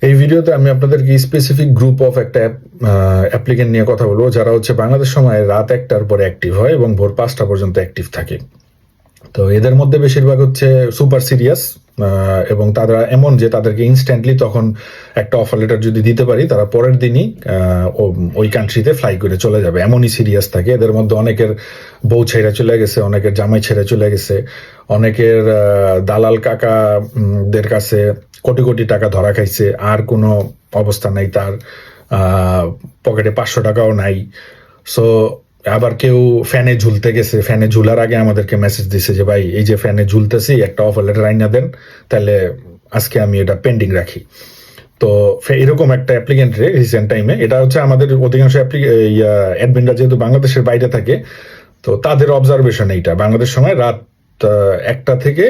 এই ভিডিওতে আমি আপনাদেরকে স্পেসিফিক গ্রুপ অফ একটা অ্যাপ্লিকেন্ট নিয়ে কথা বলবো, যারা হচ্ছে বাংলাদেশ সময় রাত 1টার পরে অ্যাক্টিভ হয় এবং ভোর 5টা পর্যন্ত অ্যাক্টিভ থাকে। তো এদের মধ্যে বেশিরভাগ হচ্ছে সুপার সিরিয়াস, এবং তারা এমন যে তাদেরকে ইনস্ট্যান্টলি তখন একটা অফার লেটার যদি দিতে পারি, তারা পরের দিনই ওই কান্ট্রিতে ফ্লাই করে চলে যাবে, এমনই সিরিয়াস থাকে। এদের মধ্যে অনেকের বউ ছেড়ে চলে গেছে, অনেকের জামাই ছেড়ে চলে গেছে, অনেকের দালাল কাকাদের কাছে কোটি কোটি টাকা ধরা খাইছে, আর কোনো অবস্থা নাই তার, পকেটে 500 টাকাও নাই। সো আবার কেউ ফ্যানে ঝুলতে গেছে, ফ্যানে ঝুলার আগে আমাদেরকে মেসেজ দিছে যে ভাই এই যে ফ্যানে ঝুলতেছি, একটা অফার লেটার আইনা দেন, তাহলে আজকে আমি এটা পেন্ডিং রাখি। তো এরকম একটা অ্যাপ্লিকেন্টরে রিসেন্ট টাইমে, এটা হচ্ছে আমাদের অধিকাংশ অ্যাডমিনরা যেহেতু বাংলাদেশের বাইরে থাকে, তো তাদের অবজারভেশন এইটা বাংলাদেশ সময় রাত 1টা থেকে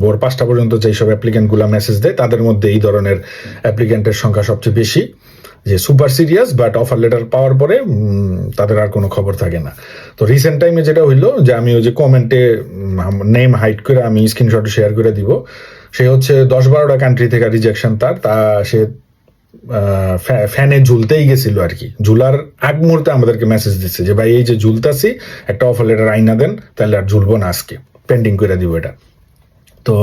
ভোর 5টা পর্যন্ত যেসব অ্যাপ্লিকেন্টগুলো মেসেজ দেয়, তাদের মধ্যে এই ধরনের অ্যাপ্লিকেন্টের সংখ্যা সবচেয়ে বেশি, যে super serious but offer letter পাওয়ার পরে তাদের আর কোনো খবর থাকে না। তো রিসেন্ট টাইমে যেটা হইলো, যে আমি ওই যে কমেন্টে নেম হাইড করে আমি স্ক্রিনশট শেয়ার করে দিব, সে হচ্ছে 10-12টা কান্ট্রি থেকে রিজেকশন তা সে ফ্যানে ঝুলতেই গেছিল আর কি। ঝুলার আগ মুহূর্তে আমাদেরকে মেসেজ দিচ্ছে যে ভাই এই যে ঝুলতাছি, একটা অফার লেটার আইনা দেন, তাহলে আর ঝুলবো না, আজকে পেন্ডিং করে দিব এটা। তো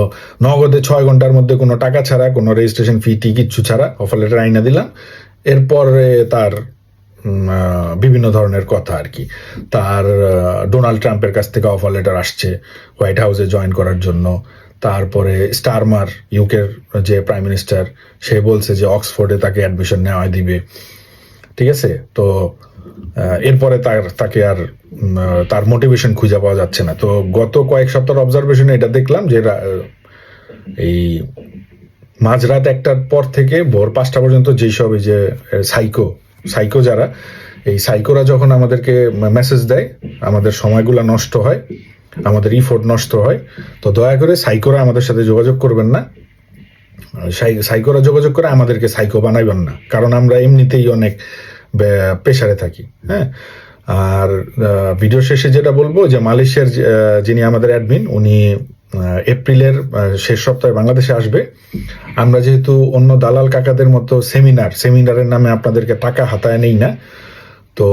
নগদে 6 ঘন্টার মধ্যে কোনো টাকা ছাড়া, কোনো রেজিস্ট্রেশন ফি কিচ্ছু ছাড়া অফার লেটার আইনা দিলাম। এরপরে তার বিভিন্ন ধরনের কথা আর কি। তার ডোনাল্ড ট্রাম্পের কাছ থেকে অফার লেটার আসছে হোয়াইট হাউসে জয়েন করার জন্য। তারপরে স্টারমার, ইউকের যে প্রাইম মিনিস্টার, সে বলছে যে অক্সফোর্ডে তাকে অ্যাডমিশন নেওয়া দিবে। ঠিক আছে, তো এরপরে তাকে আর তার মোটিভেশন খুঁজে পাওয়া যাচ্ছে না। তো গত কয়েক সপ্তাহের অবজারভেশনে এটা দেখলাম যে এই মাঝরাত 1টার পর থেকে ভোর 5টা পর্যন্ত যেসব এই যে সাইকো যারা, এই সাইকোরা যখন আমাদেরকে মেসেজ দেয়, আমাদের সময়গুলো নষ্ট হয়, আমাদের ইফোর্ট নষ্ট হয়। তো দয়া করে সাইকোরা আমাদের সাথে যোগাযোগ করবেন না। সাইকোরা যোগাযোগ করে আমাদেরকে সাইকো বানাইবেন না, কারণ আমরা এমনিতেই অনেক প্রেসারে থাকি। হ্যাঁ, আর ভিডিও শেষে যেটা বলবো, যে মালয়েশিয়ার যিনি আমাদের অ্যাডমিন, উনি এপ্রিলের শেষ সপ্তাহে বাংলাদেশে আসবে। আমরা যেহেতু অন্য দালাল কাকাদের মতো সেমিনারের নামে আপনাদেরকে টাকা হাতায় নেই না, তো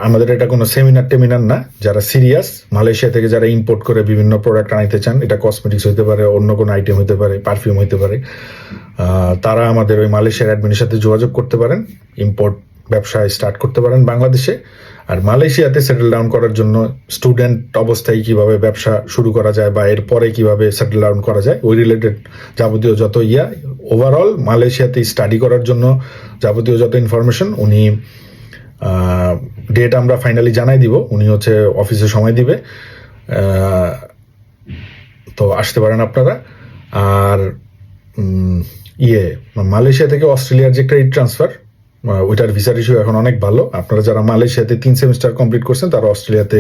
আমাদের এটা কোনো সেমিনার না। যারা সিরিয়াস, মালয়েশিয়া থেকে যারা ইম্পোর্ট করে বিভিন্ন প্রোডাক্ট আনাইতে চান, এটা কসমেটিক্স হইতে পারে, অন্য কোনো আইটেম হইতে পারে, পারফিউম হইতে পারে, তারা আমাদের ওই মালয়েশিয়ার অ্যাডমিনের সাথে যোগাযোগ করতে পারেন, ইম্পোর্ট ব্যবসায় স্টার্ট করতে পারেন বাংলাদেশে। আর মালয়েশিয়াতে সেটেল ডাউন করার জন্য স্টুডেন্ট অবস্থায় কিভাবে ব্যবসা শুরু করা যায় বা এরপরে কিভাবে সেটেল ডাউন করা যায়, ওই রিলেটেড যাবতীয় যত ওভারঅল মালয়েশিয়াতে স্টাডি করার জন্য যাবতীয় যত ইনফরমেশন, উনি ডেট আমরা ফাইনালি জানাই দিব। উনি হচ্ছে অফিসে সময় দিবে, তো আসতে পারেন আপনারা। আর মালয়েশিয়া থেকে অস্ট্রেলিয়ার যে ক্রেডিট ট্রান্সফার, ওইটার ভিসার ইস্যু এখন অনেক ভালো। আপনারা যারা মালয়েশিয়াতে 3 সেমিস্টার কমপ্লিট করছেন, তারা অস্ট্রেলিয়াতে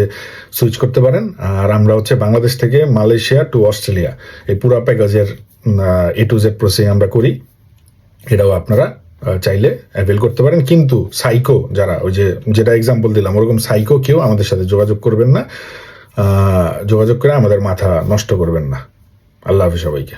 সুইচ করতে পারেন। আর আমরা হচ্ছে বাংলাদেশ থেকে মালয়েশিয়া টু অস্ট্রেলিয়া এই পুরো প্যাকেজের A to Z প্রসেসিং আমরা করি। এটাও আপনারা চাইলে অ্যাভেল করতে পারেন। কিন্তু সাইকো যারা, ওই যেটা এক্সাম্পল দিলাম, ওরকম সাইকো কেউ আমাদের সাথে যোগাযোগ করবেন না, যোগাযোগ করে আমাদের মাথা নষ্ট করবেন না। আল্লাহ হাফেজ সবাইকে।